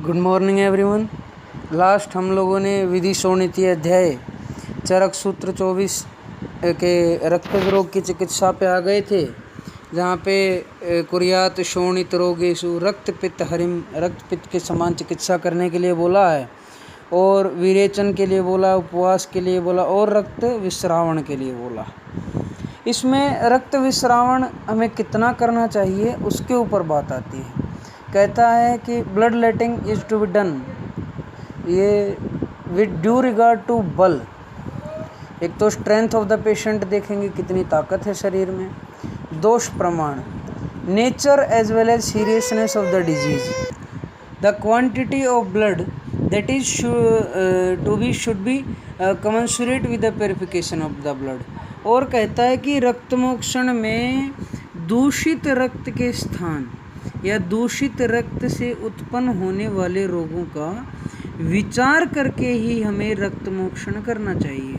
Good morning everyone. Last हम लोगों ने विधि शोणितीय अध्याय चरक सूत्र 24 के रक्त रोग की चिकित्सा पे आ गए थे, जहाँ पे कुर्यात शोणित रोगेशु रक्त पित्त हरिम रक्त पित्त के समान चिकित्सा करने के लिए बोला है, और विरेचन के लिए बोला, उपवास के लिए बोला, और रक्त विश्रावण के लिए बोला। इसमें रक्त विश्रावण हमें कितना करना चाहिए उसके ऊपर बात आती है। कहता है कि blood letting is to be done, ये विद ड्यू रिगार्ड टू बल। एक तो स्ट्रेंथ ऑफ द पेशेंट देखेंगे, कितनी ताकत है शरीर में, दोष प्रमाण, nature as well as seriousness of the disease, the quantity of blood that is to be should be commensurate with the purification of the blood. और कहता है कि रक्तमोक्षण में दूषित रक्त के स्थान या दूषित रक्त से उत्पन्न होने वाले रोगों का विचार करके ही हमें रक्तमोक्षण करना चाहिए,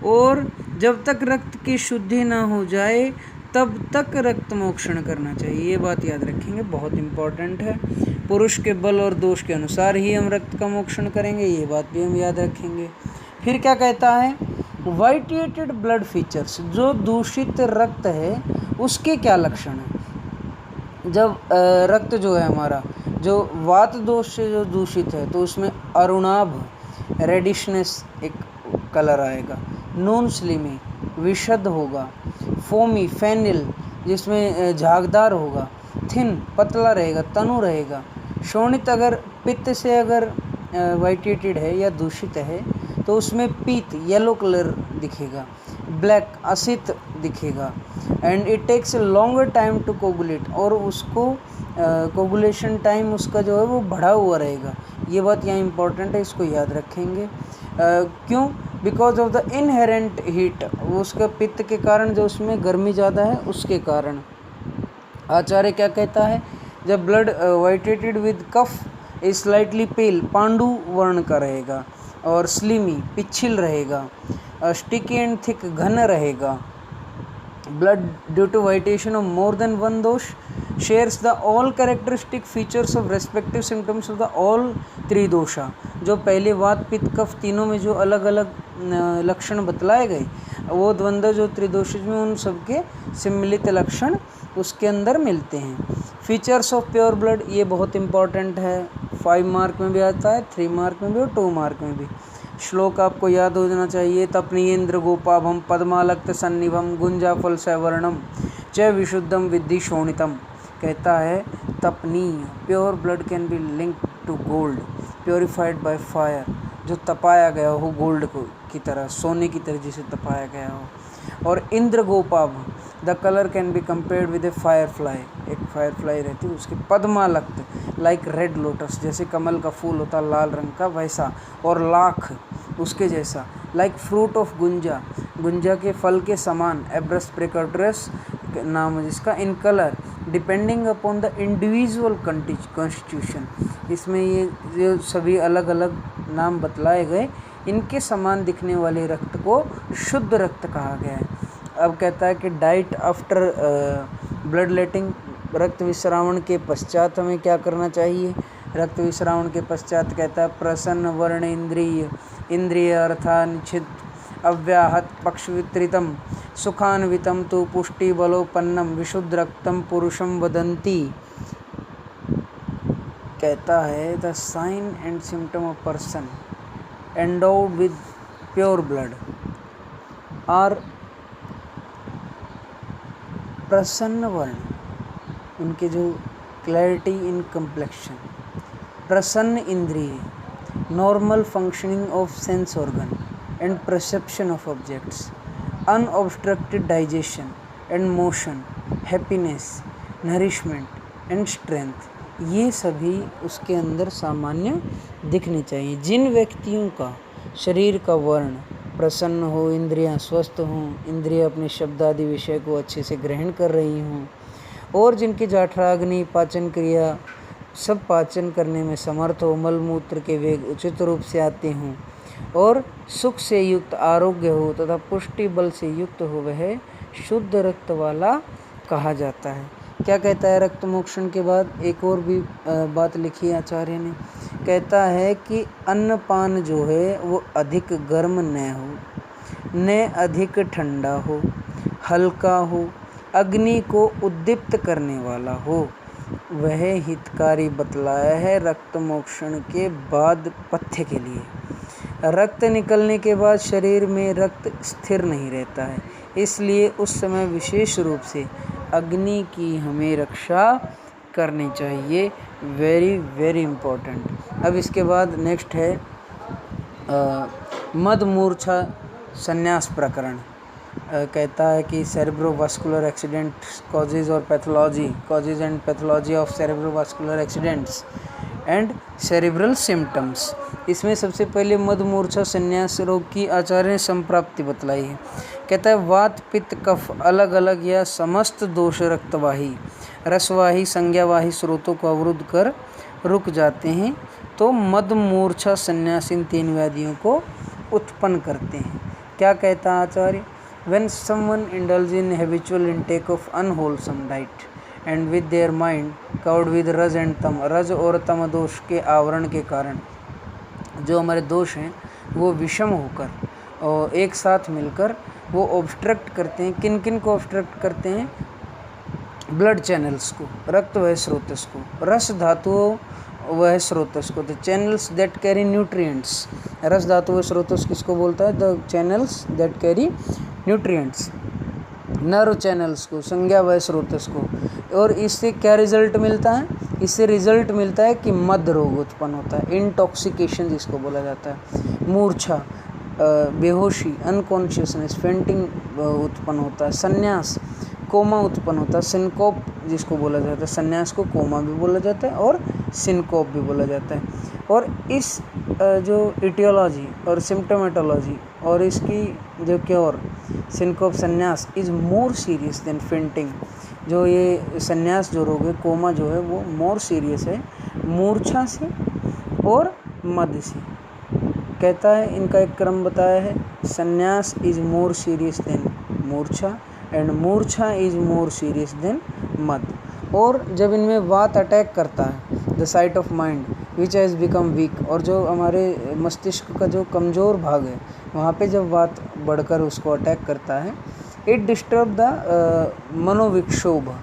और जब तक रक्त की शुद्धि ना हो जाए तब तक रक्तमोक्षण करना चाहिए। ये बात याद रखेंगे, बहुत इम्पॉर्टेंट है। पुरुष के बल और दोष के अनुसार ही हम रक्त का मोक्षण करेंगे, ये बात भी हम याद रखेंगे। फिर क्या कहता है, वाइटिएटेड ब्लड फीचर्स, जो दूषित रक्त है उसके क्या लक्षण हैं। जब रक्त जो है हमारा, जो वात दोष से जो दूषित है, तो उसमें अरुणाभ रेडिशनेस एक कलर आएगा, नॉन स्लिमी विशद होगा, फोमी फेनिल जिसमें झागदार होगा, थिन पतला रहेगा, तनु रहेगा। शोणित अगर पित्त से अगर वाइटेटेड है या दूषित है तो उसमें पीत येलो कलर दिखेगा, ब्लैक असित दिखेगा, and it takes longer time to coagulate, और उसको कोगुलेशन टाइम उसका जो है वो बढ़ा हुआ रहेगा। ये बात यहाँ इंपॉर्टेंट है, इसको याद रखेंगे। क्यों? Because of the inherent heat, उसका पित्त के कारण जो उसमें गर्मी ज़्यादा है उसके कारण। आचार्य क्या कहता है, जब blood vitiated with kapha is slightly pale, पांडु वर्ण का रहेगा, और स्लिमी पिछिल रहेगा, स्टिकी एंड थिक घन रहेगा। Blood due to vitiation of more than one dosha shares the all characteristic features of respective symptoms of the all tridosha. जो पहले वात पित्त कफ तीनों में जो अलग अलग लक्षण बतलाए गए, वो द्वंद्व जो त्रिदोष में उन सबके सम्मिलित लक्षण उसके अंदर मिलते हैं। फीचर्स ऑफ प्योर ब्लड, ये बहुत इंपॉर्टेंट है, 5 मार्क में भी आता है, 3 मार्क में भी और 2 मार्क में भी। श्लोक आपको याद हो जाना चाहिए, तपनीयेन्द्र गोपाभम पद्मालक्त सन्निभम गुंजाफल सवर्णम च विशुद्धम विद्धि शोणितम। कहता है तपनीय, pure blood can be linked to gold purified by fire, जो तपाया गया हो गोल्ड को की तरह, सोने की तरह जिसे तपाया गया हो। और इंद्र गोपाभ, the colour can be compared with a firefly, एक फायर फ्लाई रहती है उसकी। पद्मालक्त, लाइक रेड लोटस, जैसे कमल का फूल होता लाल रंग का वैसा, और लाख उसके जैसा। लाइक फ्रूट ऑफ गुंजा, गुंजा के फल के समान। एब्रस प्रिकॉर्टरस नाम है जिसका। In colour depending upon the individual constitution, इसमें ये जो सभी अलग अलग नाम बतलाए गए, इनके समान दिखने वाले रक्त को शुद्ध रक्त कहा गया है। अब कहता है कि डाइट आफ्टर ब्लड लेटिंग, रक्त विश्रावण के पश्चात हमें क्या करना चाहिए। रक्त विश्रावण के पश्चात कहता है प्रसन्न वर्ण इंद्रिय, इंद्रिय अर्थानिच्छिद अव्याहत पक्ष वितरितम सुखान्वितम तो पुष्टि बलोपन्नम विशुद्ध रक्तम पुरुषम वदंती। कहता है the sign and symptom of person endowed with pure blood are प्रसन्न वर्ण, उनके जो क्लैरिटी इन कम्प्लेक्शन, प्रसन्न इंद्रिय, normal functioning of sense organ and perception of objects, unobstructed digestion and motion, happiness, nourishment and strength, ये सभी उसके अंदर सामान्य दिखने चाहिए। जिन व्यक्तियों का शरीर का वर्ण प्रसन्न हो, इंद्रियां स्वस्थ हों, इंद्रियां अपने शब्द आदि विषय को अच्छे से ग्रहण कर रही हों, और जिनकी जाठराग्नि पाचन क्रिया सब पाचन करने में समर्थ हो, मलमूत्र के वेग उचित रूप से आते हों, और सुख से युक्त आरोग्य हो तथा पुष्टि बल से युक्त हो, वह शुद्ध रक्त वाला कहा जाता है। क्या कहता है रक्त मोक्षण के बाद, एक और भी बात लिखी है आचार्य ने कहता है कि अन्नपान जो है वो अधिक गर्म न हो, न अधिक ठंडा हो, हल्का हो, अग्नि को उद्दीप्त करने वाला हो, वह हितकारी बतलाया है रक्त मोक्षण के बाद पथ्य के लिए। रक्त निकलने के बाद शरीर में रक्त स्थिर नहीं रहता है, इसलिए उस समय विशेष रूप से अग्नि की हमें रक्षा करनी चाहिए। Very very important. अब इसके बाद नेक्स्ट है मद मूर्छा संन्यास प्रकरण। कहता है कि सेरेब्रोवास्कुलर एक्सीडेंट कॉजेज और pathology, causes and pathology of cerebrovascular accidents and cerebral symptoms. इसमें सबसे पहले मद मूर्छा संन्यास रोग की आचार्य ने संप्राप्ति बतलाई है। कहता है वात पित्त कफ अलग अलग या समस्त दोष रक्तवाही रसवाही संज्ञावाही स्रोतों को अवरुद्ध कर रुक जाते हैं तो मद मूर्छा संन्यास इन 3 व्याधियों को उत्पन्न करते हैं। क्या कहता है आचार्य? When someone indulges in habitual intake of unwholesome diet and with their mind covered with रज and तम, रज और तम दोष के आवरण के कारण जो हमारे दोष हैं वो विषम होकर और एक साथ मिलकर वो ऑब्स्ट्रक्ट करते हैं। किन किन को ऑब्स्ट्रक्ट करते हैं? ब्लड चैनल्स को, रक्त वह स्रोतस को, रस धातुओं वह स्रोतस को, the channels that carry nutrients. रस धातु वह स्रोतस किसको बोलता है? The channels that carry nutrients. Nerve channels को, संज्ञा वह स्रोतस को। और इससे क्या रिजल्ट मिलता है? इससे रिजल्ट मिलता है कि मद रोग उत्पन्न होता है, इंटॉक्सिकेशन जिसको बोला जाता है। मूर्छा बेहोशी, अनकॉन्शियसनेस, फेंटिंग उत्पन्न होता है। संन्यास कोमा उत्पन्न होता है। सिनकोप जिसको बोला जाता है, संन्यास को कोमा भी बोला जाता है और सिनकोप भी बोला जाता है। और इस जो इटियोलॉजी और सिम्टोमेटोलॉजी और इसकी जो क्योर सिनकोप संन्यास is more serious than fainting. जो ये संन्यास जो रोग है, कोमा जो है वो मोर सीरियस है मूर्छा से और मद से। कहता है इनका एक क्रम बताया है, संन्यास इज़ मोर सीरियस देन मूर्छा एंड मूर्छा इज़ मोर सीरियस देन मद। और जब इनमें वात अटैक करता है, the site of mind which has become weak, और जो हमारे मस्तिष्क का जो कमज़ोर भाग है वहाँ पे जब वात बढ़कर उसको अटैक करता है, इट डिस्टर्ब द मनोविक्षोभ,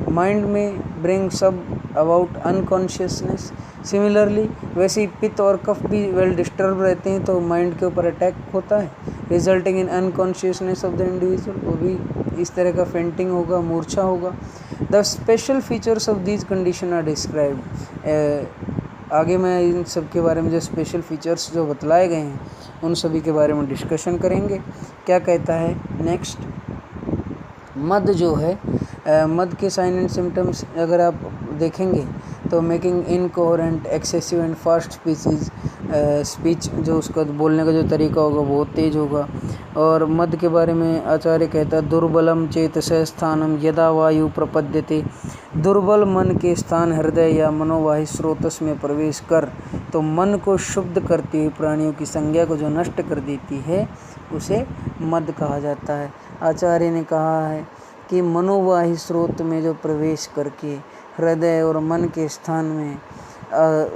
माइंड में ब्रिंग सब अबाउट अनकॉन्शियसनेस। सिमिलरली वैसे ही पित्त और कफ भी वेल डिस्टर्ब रहते हैं तो माइंड के ऊपर अटैक होता है, resulting in unconsciousness of the individual. वो भी इस तरह का फेंटिंग होगा, मूर्छा होगा। The special features of these condition are described. आगे मैं इन सब के बारे में जो स्पेशल फीचर्स जो बतलाए गए हैं उन सभी के बारे में डिस्कशन करेंगे। क्या कहता है नेक्स्ट? मद जो है, मद के साइन एंड सिम्टम्स अगर आप देखेंगे तो making incoherent, excessive and fast speech जो उसका बोलने का जो तरीका होगा बहुत तेज होगा। और मद के बारे में आचार्य कहता है दुर्बलम चेतसः स्थानम यदा वायु प्रपद्यते। दुर्बल मन के स्थान हृदय या मनोवाही स्रोतस में प्रवेश कर तो मन को शुद्ध करती हुई प्राणियों की संज्ञा को जो नष्ट कर देती है उसे मद कहा जाता है। आचार्य ने कहा है कि मनोवाही स्रोत में जो प्रवेश करके हृदय और मन के स्थान में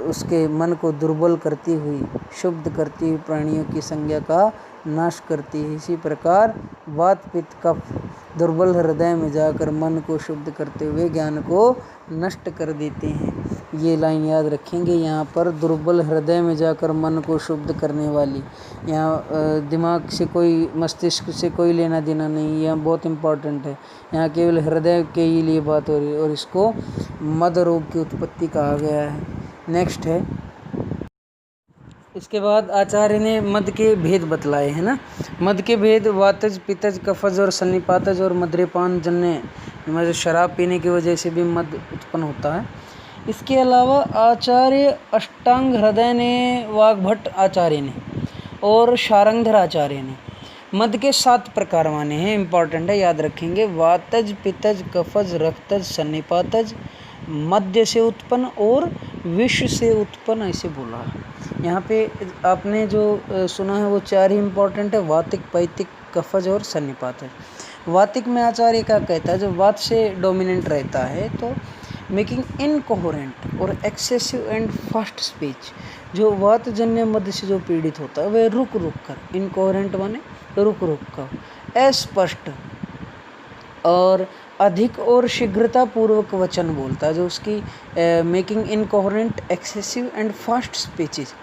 उसके मन को दुर्बल करती हुई, शुद्ध करती हुई प्राणियों की संज्ञा का नाश करती है। इसी प्रकार वात पित्त कफ दुर्बल हृदय में जाकर मन को शुद्ध करते हुए ज्ञान को नष्ट कर देते हैं। ये लाइन याद रखेंगे यहाँ पर, दुर्बल हृदय में जाकर मन को शुद्ध करने वाली। यहाँ दिमाग से कोई, मस्तिष्क से कोई लेना देना नहीं, यह बहुत इम्पॉर्टेंट है। यहाँ केवल हृदय के ही लिए बात हो रही है और इसको मद रोग की उत्पत्ति कहा गया है। नेक्स्ट है, इसके बाद आचार्य ने मद के भेद बतलाए हैं ना। मद के भेद वातज, पित्तज, कफज और सन्निपातज और मद्यपान जन्य, मतलब शराब पीने की वजह से भी मद उत्पन्न होता है। इसके अलावा आचार्य अष्टांग हृदय ने, वाग्भट आचार्य ने और शारंगधर आचार्य ने मद के 7 प्रकार माने हैं। इंपॉर्टेंट है, याद रखेंगे। वातज, पित्तज, कफज, रक्तज, सन्निपातज, मद्य से उत्पन्न और विष से उत्पन्न, ऐसे बोला है। यहाँ पे आपने जो सुना है वो 4 ही इम्पॉर्टेंट है, वातिक, पैतिक, कफज और सन्निपातज। वातिक में आचार्य क्या कहता है, जो वात से डोमिनेंट रहता है तो मेकिंग इनकोहेरेंट और एक्सेसिव एंड फास्ट स्पीच। जो वातजन्य मद से जो पीड़ित होता है वह रुक रुक कर, इनकोहेरेंट माने रुक रुक कर, अस्पष्ट और अधिक और शीघ्रता पूर्वक वचन बोलता है। जो उसकी making incoherent, excessive and fast speeches,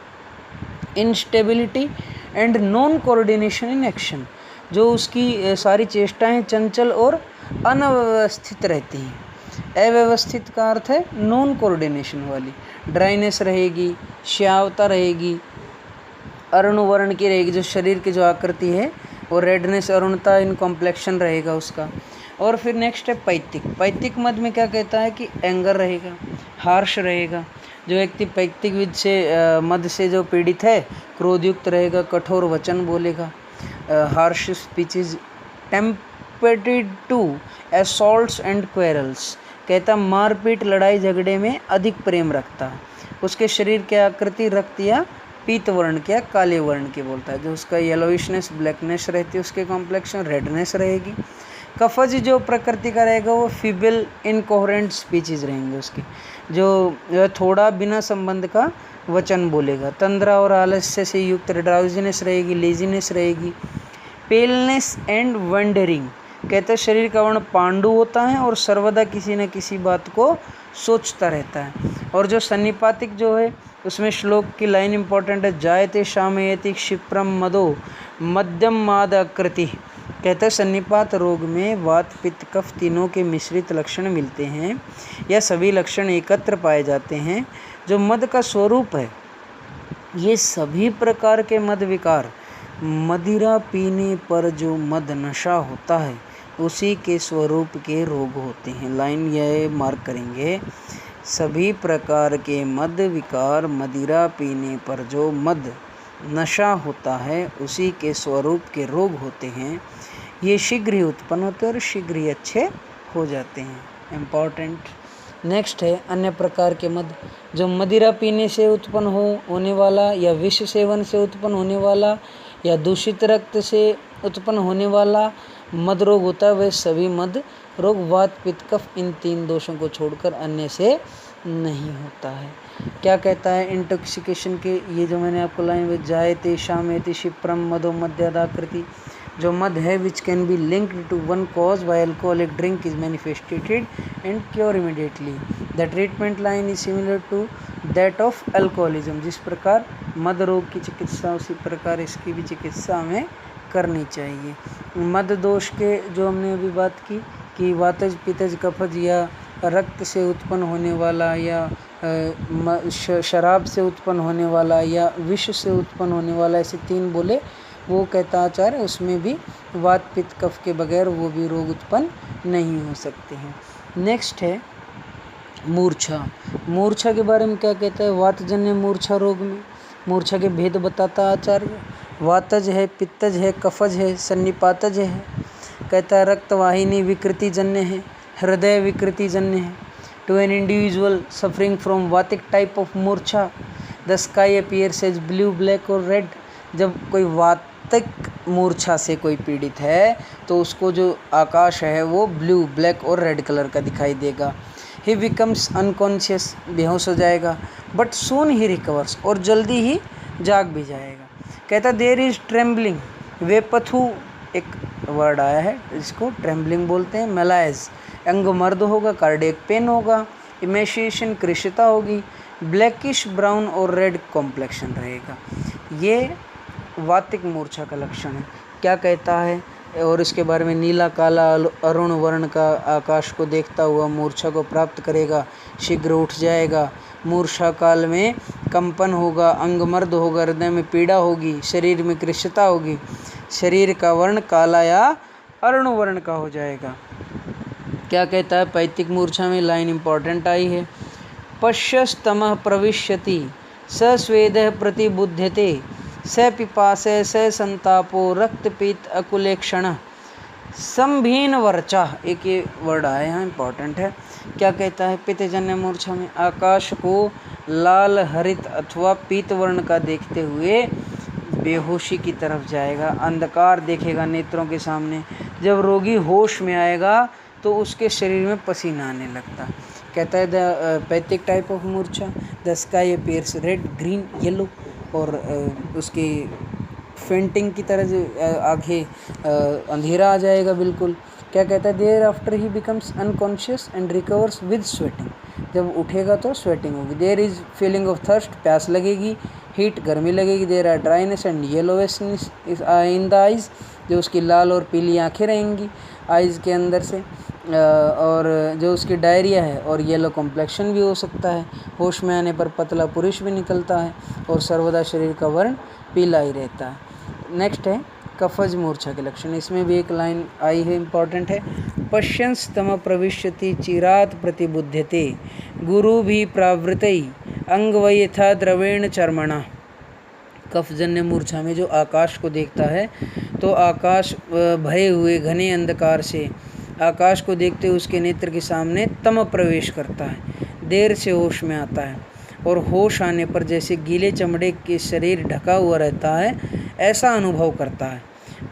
instability and non coordination in action. जो उसकी सारी चेष्टाएं चंचल और अनव्यवस्थित रहती हैं। अव्यवस्थित का अर्थ है नॉन कोऑर्डिनेशन वाली। ड्राइनेस रहेगी, श्यावता रहेगी, अरुणवर्ण की रहेगी, जो शरीर की जो आकृति है, और रेडनेस, अरुणता इन कॉम्प्लेक्शन रहेगा उसका। और फिर नेक्स्ट है पैतिक। पैतिक मद में क्या कहता है कि एंगर रहेगा, हार्श रहेगा। जो व्यक्ति पैतिक विद से मद से जो पीड़ित है क्रोधयुक्त रहेगा, कठोर वचन बोलेगा, harsh speeches. Tempted to assaults and quarrels, कहता मारपीट, लड़ाई झगड़े में अधिक प्रेम रखता है। उसके शरीर की आकृति रक्त या पीत वर्ण के या काले वर्ण की बोलता है। जो उसका येलोइशनेस, ब्लैकनेस रहती है, उसके कॉम्प्लेक्शन रेडनेस रहेगी। कफज जो प्रकृति का रहेगा वो फीबल इनकोहेरेंट स्पीचेस रहेंगे उसकी, जो थोड़ा बिना संबंध का वचन बोलेगा। तंद्रा और आलस्य से युक्त ड्राउजीनेस रहेगी, लेजीनेस रहेगी। पेलनेस एंड वंडरिंग, कहते हैं शरीर का वर्ण पांडु होता है और सर्वदा किसी न किसी बात को सोचता रहता है। और जो सन्निपातिक जो है उसमें श्लोक की लाइन इंपॉर्टेंट है, जायते शामयति क्षिप्रम मदो मध्यम माद आकृति। कहते हैं सन्निपात रोग में वात पित्त कफ तीनों के मिश्रित लक्षण मिलते हैं या सभी लक्षण एकत्र पाए जाते हैं। जो मद का स्वरूप है, ये सभी प्रकार के मद विकार, मदिरा पीने पर जो मद नशा होता है उसी के स्वरूप के रोग होते हैं। लाइन यह मार्क करेंगे, सभी प्रकार के मद विकार मदिरा पीने पर जो मद नशा होता है उसी के स्वरूप के रोग होते हैं। ये शीघ्र ही उत्पन्न होते हैं और शीघ्र ही अच्छे हो जाते हैं। इम्पॉर्टेंट। नेक्स्ट है अन्य प्रकार के मद। जो मदिरा पीने से उत्पन्न होने वाला या विष सेवन से उत्पन्न होने वाला या दूषित रक्त से उत्पन्न होने वाला मद रोग होता है, वह सभी मद रोग वात पित्त कफ इन तीन दोषों को छोड़कर अन्य से नहीं होता है। क्या कहता है इंटॉक्सिकेशन के, ये जो मैंने आपको लाइन में, जायते शामेति क्षिप्रम मदो मद्यादाकृति। जो मद है which can be linked to one cause by alcoholic drink is manifested and cure immediately. The treatment line is similar to that of alcoholism. जिस प्रकार मद रोग की चिकित्सा उसी प्रकार इसकी भी चिकित्सा हमें करनी चाहिए। मद दोष के जो हमने अभी बात की कि वातज पित्तज कफज या रक्त से उत्पन्न होने वाला या शराब से उत्पन्न होने वाला या विष से उत्पन्न होने वाला, ऐसे तीन बोले। वो कहता आचार्य उसमें भी वात पित्त कफ के बगैर वो भी रोग उत्पन्न नहीं हो सकते हैं। नेक्स्ट है मूर्छा। मूर्छा के बारे में क्या कहता है, वातजन्य मूर्छा रोग में मूर्छा के भेद बताता आचार्य। वातज है, पित्तज है, कफज है, सन्निपातज है। कहता है रक्तवाहिनी विकृति जन्य है, हृदय विकृति जन्य है। To an individual suffering from वातिक टाइप ऑफ मूर्छा the sky appears as blue, black और रेड। जब कोई वातिक मूर्छा से कोई पीड़ित है तो उसको जो आकाश है वो ब्लू, ब्लैक और रेड कलर का दिखाई देगा। ही बिकम्स अनकॉन्शियस, बेहोश हो जाएगा, बट सून ही रिकवर्स, और जल्दी ही जाग भी जाएगा। कहता देयर इज ट्रेम्बलिंग, वेपथु एक वर्ड आया है इसको ट्रेम्बलिंग बोलते हैं। मेलाइज अंग मर्द होगा, कार्डियक पेन होगा, इमेशिएशन कृष्णता होगी, ब्लैकिश ब्राउन और रेड कॉम्प्लेक्शन रहेगा। ये वातिक मूर्छा का लक्षण है। क्या कहता है और इसके बारे में, नीला काला अरुण वर्ण का आकाश को देखता हुआ मूर्छा को प्राप्त करेगा, शीघ्र उठ जाएगा। मूर्छा काल में कंपन होगा, अंग मर्द होगा, हृदय में पीड़ा होगी, शरीर में कृष्णता होगी, शरीर का वर्ण काला या अरुण वर्ण का हो जाएगा। क्या कहता है पैतिक मूर्छा में, लाइन इंपॉर्टेंट आई है, पश्यस्तमः प्रविश्यति स स्वेदः प्रतिबुध्यते स पिपासय स संतापो रक्तपीत अकुलेक्षण संभीन वर्चा। एक ये वर्ड आया यहाँ इंपॉर्टेंट है। क्या कहता है पित्तजन्य मूर्छा में आकाश को लाल हरित अथवा पीत वर्ण का देखते हुए बेहोशी की तरफ जाएगा, अंधकार देखेगा नेत्रों के सामने। जब रोगी होश में आएगा तो उसके शरीर में पसीना आने लगता। कहता है द पैथिक टाइप ऑफ मूर्छा, the sky appears red green yellow, और उसकी फेंटिंग की तरह जो आगे अंधेरा आ जाएगा बिल्कुल। क्या कहता है, thereafter he becomes unconscious and recovers with sweating, जब उठेगा तो स्वेटिंग होगी। There is feeling of thirst, प्यास लगेगी, हीट गर्मी लगेगी, there are dryness and yellowishness in the eyes, जो उसकी लाल और पीली आँखें रहेंगी आइज़ के अंदर से, और जो उसकी डायरिया है और येलो कॉम्प्लेक्शन भी हो सकता है। होश में आने पर पतला पुरुष भी निकलता है और सर्वदा शरीर का वर्ण पीला ही रहता है। नेक्स्ट है कफज मूर्छा के लक्षण। इसमें भी एक लाइन आई है, इम्पॉर्टेंट है। पश्यंस तम प्रविश्यति चिरात प्रतिबुध्यते गुरु भी प्रावृतई अंगवय यथा द्रवेण चर्मणा। कफजन्य मूर्छा में जो आकाश को देखता है तो आकाश भरे हुए घने अंधकार से आकाश को देखते हुए उसके नेत्र के सामने तम प्रवेश करता है, देर से होश में आता है और होश आने पर जैसे गीले चमड़े के शरीर ढका हुआ रहता है ऐसा अनुभव करता है।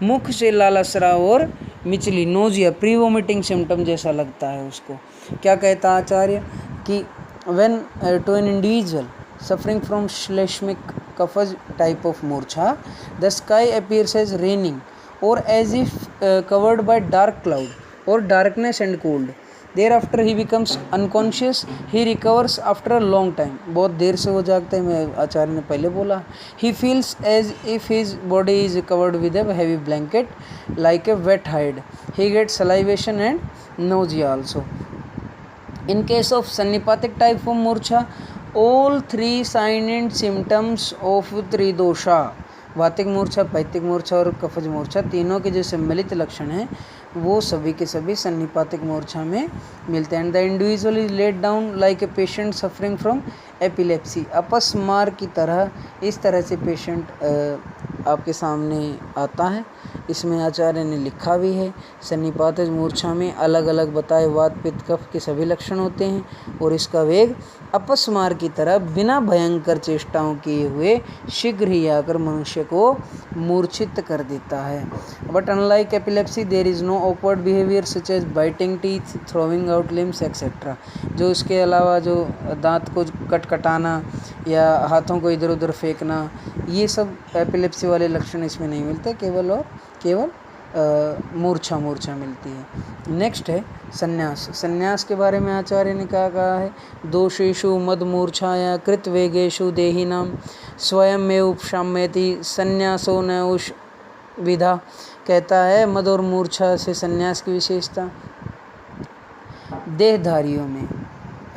मुख से लालसरा और मिचली नोजिया प्री वोमिटिंग सिम्टम जैसा लगता है उसको। क्या कहता आचार्य कि when to an individual suffering from श्लेष्मिक कफज टाइप ऑफ मूर्छा the sky appears as raining और as if covered by dark cloud और darkness and cold. Thereafter he becomes unconscious, he recovers after a long time, बहुत देर से वो जागता है, मैं आचार्य ने पहले बोला। He feels as if his body is covered with a heavy blanket like a wet hide. He gets salivation and nausea also. In case of sannipathic type of मूर्छा, all three signs and symptoms of त्रिदोषा, वातिक मूर्छा, पैतिक मूर्छा और कफज मूर्छा, तीनों के जो सम्मिलित लक्षण हैं वो सभी के सभी सन्निपातिक मूर्छा में मिलते हैं। And the individual is let down like a patient suffering from epilepsy, अपस्मार की तरह इस तरह से पेशेंट आपके सामने आता है। इसमें आचार्य ने लिखा भी है, सन्निपातिक मूर्छा में अलग अलग बताए वात पित्त कफ के सभी लक्षण होते हैं और इसका वेग अपस्मार की तरह बिना भयंकर चेष्टाओं किए हुए शीघ्र ही आकर मनुष्य को मूर्छित कर देता है। But unlike epilepsy there is no awkward behaviour such as biting teeth, throwing out limbs etcetera. जो इसके अलावा जो दांत को कटकटाना या हाथों को इधर उधर फेंकना, ये सब एपिलेप्सी वाले लक्षण इसमें नहीं मिलते, केवल और केवल मूर्छा मिलती है। नेक्स्ट है संन्यास। संन्यास के बारे में आचार्य ने क्या कहा है, दोषेषु मद मूर्छाया कृत वेगेषु देहिनाम स्वयं में उपशाम्यति संन्यासो न उष विधा। कहता है मद और मूर्छा से संन्यास की विशेषता, देहधारियों में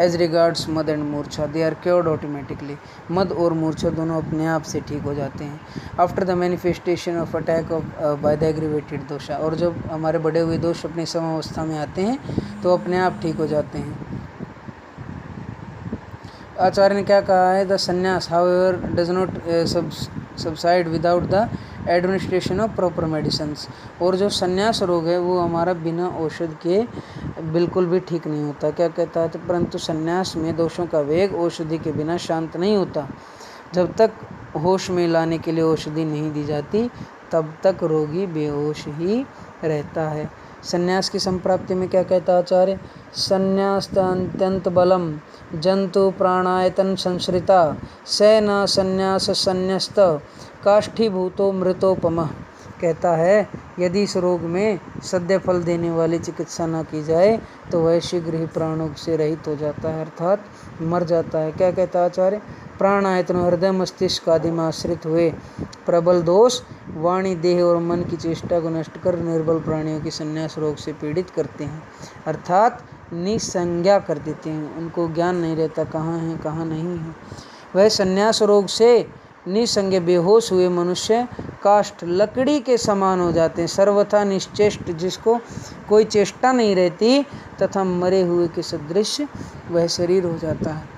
एज रिगार्ड्स मद एंड मूर्छा दे आर क्योर्ड ऑटोमेटिकली। मद और मूर्छा दोनों अपने आप से ठीक हो जाते हैं after the manifestation of attack of by the aggravated dosha. और जब हमारे बढ़े हुए दोष अपनी समावस्था में आते हैं तो अपने आप ठीक हो जाते हैं। आचार्य ने क्या कहा है, द संन्यास however does not subside without the administration of proper medicines. और जो संन्यास रोग है वो हमारा बिना औषध के बिल्कुल भी ठीक नहीं होता। क्या कहता है, तो परंतु संन्यास में दोषों का वेग औषधि के बिना शांत नहीं होता। जब तक होश में लाने के लिए औषधि नहीं दी जाती तब तक रोगी बेहोश ही रहता है। संन्यास की संप्राप्ति में क्या कहता आचार्य, संन्यास्तान्त्यंत बलम जंतु प्राणायतन संश्रिता स न संन्यास संन्यस्त काष्ठीभूतो मृतोपमा। कहता है यदि इस रोग में सद्य फल देने वाली चिकित्सा न की जाए तो वह शीघ्र ही प्राणों से रहित हो जाता है, अर्थात मर जाता है। क्या कहता आचार्य, प्राणायतन हृदय मस्तिष्क आदि में आश्रित हुए प्रबल दोष वाणी देह और मन की चेष्टा को नष्ट कर निर्बल प्राणियों की संन्यास रोग से पीड़ित करते हैं, अर्थात निसंज्ञा कर देते हैं। उनको ज्ञान नहीं रहता कहाँ है कहाँ नहीं है। वह संन्यास रोग से निसंज्ञ बेहोश हुए मनुष्य काष्ठ लकड़ी के समान हो जाते हैं, सर्वथा निश्चेष्ट, जिसको कोई चेष्टा नहीं रहती, तथा मरे हुए के सदृश वह शरीर हो जाता है।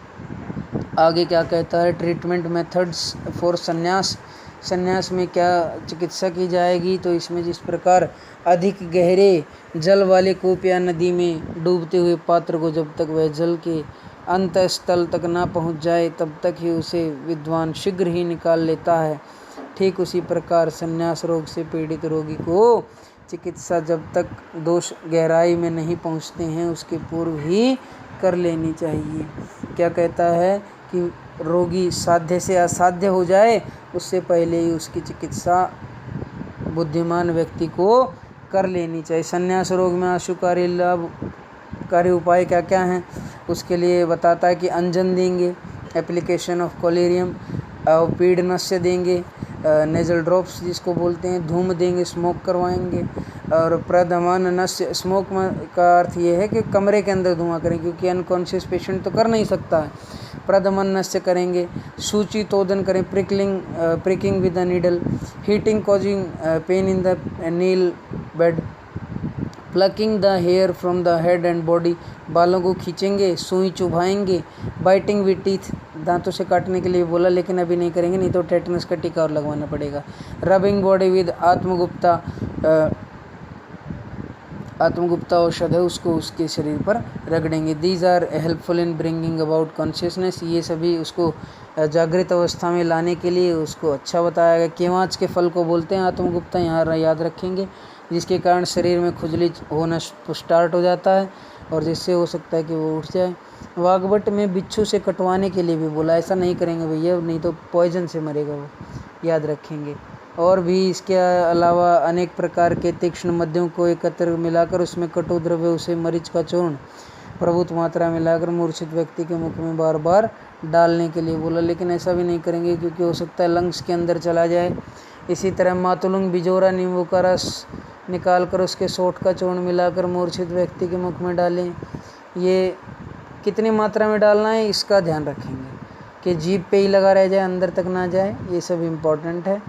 आगे क्या कहता है, ट्रीटमेंट मेथड्स फॉर संन्यास। संन्यास में क्या चिकित्सा की जाएगी, तो इसमें जिस प्रकार अधिक गहरे जल वाले कूप या नदी में डूबते हुए पात्र को जब तक वह जल के अंत स्थल तक ना पहुंच जाए तब तक ही उसे विद्वान शीघ्र ही निकाल लेता है, ठीक उसी प्रकार संन्यास रोग से पीड़ित रोगी को चिकित्सा जब तक दोष गहराई में नहीं पहुंचते हैं उसके पूर्व ही कर लेनी चाहिए। क्या कहता है कि रोगी साध्य से असाध्य हो जाए उससे पहले ही उसकी चिकित्सा बुद्धिमान व्यक्ति को कर लेनी चाहिए। संन्यास रोग में आशुकारी लाभकारी उपाय क्या क्या हैं उसके लिए बताता है कि अंजन देंगे, एप्लीकेशन ऑफ कोलेरियम, पीड़ नस्य देंगे, नेजल ड्रॉप्स जिसको बोलते हैं, धूम देंगे, स्मोक करवाएंगे, और प्रदमन नस्य। स्मोक का अर्थ ये है कि कमरे के अंदर धुआं करें, क्योंकि अनकॉन्शियस पेशेंट तो कर नहीं सकता है। प्रदमन नस्य करेंगे, सूची तोदन करें, pricking with the needle, heating causing pain in the nail bed, plucking the hair from the head and body, बालों को खींचेंगे, सुई चुभाएंगे, बाइटिंग विद टीथ, दांतों से काटने के लिए बोला लेकिन अभी नहीं करेंगे, नहीं तो टेटनस का टीका और लगवाना पड़ेगा। रबिंग बॉडी विद आत्मगुप्ता औषध है उसको उसके शरीर पर रगड़ेंगे। These are helpful in bringing about consciousness, ये सभी उसको जागृत अवस्था में लाने के लिए उसको अच्छा बताया गया। केवाच के फल को बोलते हैं आत्मगुप्ता, यहाँ याद रखेंगे, जिसके कारण शरीर में खुजली होना स्टार्ट हो जाता है और जिससे हो सकता है कि वो उठ जाए। वागबट में बिच्छू से कटवाने के लिए भी बोला, ऐसा नहीं करेंगे भैया, नहीं तो पॉइजन से मरेगा वो, याद रखेंगे। और भी इसके अलावा अनेक प्रकार के तीक्ष्ण मद्यों को एकत्र मिलाकर उसमें कटु द्रव्य उसे मरीच का चूर्ण प्रभुत मात्रा मिलाकर मूर्छित व्यक्ति के मुख में बार बार डालने के लिए बोला, लेकिन ऐसा भी नहीं करेंगे क्योंकि हो सकता है लंग्स के अंदर चला जाए। इसी तरह मातुलुंग बिजोरा नींबू का रस निकाल कर उसके सोठ का चूर्ण मिलाकर मूर्छित व्यक्ति के मुख में डालें। ये कितनी मात्रा में डालना है इसका ध्यान रखेंगे कि जीभ पे ही लगा रह जाए, अंदर तक ना जाए, ये सब इम्पॉर्टेंट है।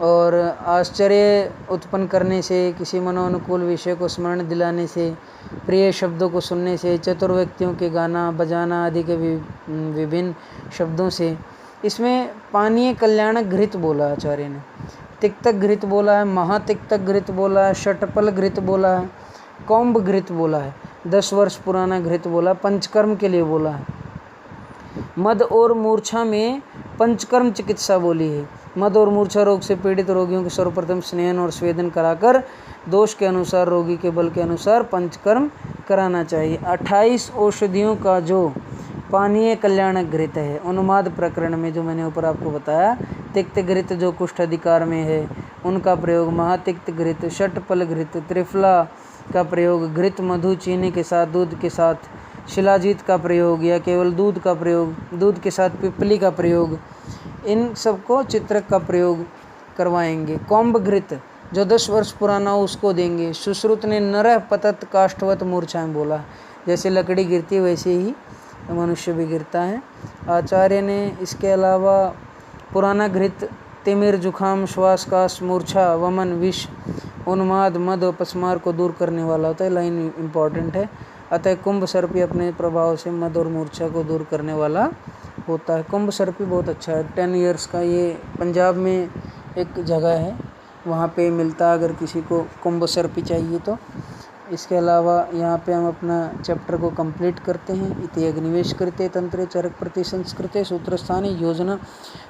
और आश्चर्य उत्पन्न करने से, किसी मनोनुकूल विषय को स्मरण दिलाने से, प्रिय शब्दों को सुनने से, चतुर व्यक्तियों के गाना बजाना आदि के विभिन्न शब्दों से। इसमें पानीय कल्याणक घृत बोला आचार्य ने, तिक्तक घृत बोला है, महातिक्तक घृत बोला है, षटपल घृत बोला है, कौम्ब घृत बोला है, 10 वर्ष पुराना घृत बोला, पंचकर्म के लिए बोला है। मद और मूर्छा में पंचकर्म चिकित्सा बोली है। मद और मूर्छा रोग से पीड़ित रोगियों को सर्वप्रथम स्नेहन और स्वेदन कराकर दोष के अनुसार, रोगी के बल के अनुसार पंचकर्म कराना चाहिए। 28 औषधियों का जो पानीय कल्याणक घृत है, उन्माद प्रकरण में जो मैंने ऊपर आपको बताया, तिक्त घृत जो कुष्ठ अधिकार में है उनका प्रयोग, महातिक्त घृत, षटपल घृत, त्रिफला का प्रयोग, घृत मधु चीनी के साथ, दूध के साथ, शिलाजीत का प्रयोग या केवल दूध का प्रयोग, दूध के साथ पिपली का प्रयोग, इन सबको चित्रक का प्रयोग करवाएंगे। कौम्ब घृत जो 10 वर्ष पुराना हो उसको देंगे। सुश्रुत ने नरह पतत काष्ठवत मूर्छाएं बोला, जैसे लकड़ी गिरती वैसे ही मनुष्य भी गिरता है। आचार्य ने इसके अलावा पुराना घृत तिमिर, जुखाम, श्वासकाश, मूर्छा, वमन, विष, उन्माद, मद और पस्मार को दूर करने वाला होता है। लाइन इम्पॉर्टेंट है। अतः कुंभ सर्पी अपने प्रभाव से मद और मूर्छा को दूर करने वाला होता है। कुंभ सर्पी बहुत अच्छा है, 10 इयर्स का, ये पंजाब में एक जगह है, वहाँ पे मिलता है अगर किसी को कुंभ सर्पी चाहिए तो। इसके अलावा यहाँ पे हम अपना चैप्टर को कंप्लीट करते हैं। इति अग्निवेश कृते तंत्रे चरक प्रति संस्कृते सूत्रस्थाने योजना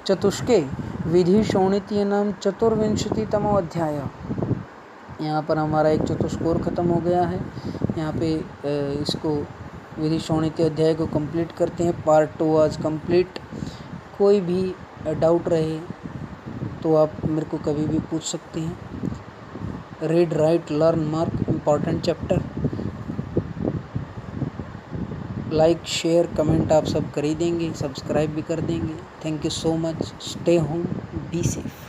चतुष्के विधि शोणितीय नाम 24तमो अध्याय। यहाँ पर हमारा एक चतुष्कोर ख़त्म हो गया है। यहाँ पे इसको विधि शोणितीय अध्याय को कंप्लीट करते हैं। पार्ट 2 आज कंप्लीट। कोई भी डाउट रहे तो आप मेरे को कभी भी पूछ सकते हैं। Read, right, learn, mark, important chapter. Like, share, comment आप सब कर ही देंगे, सब्सक्राइब भी कर देंगे। Thank you so much. Stay home, be safe.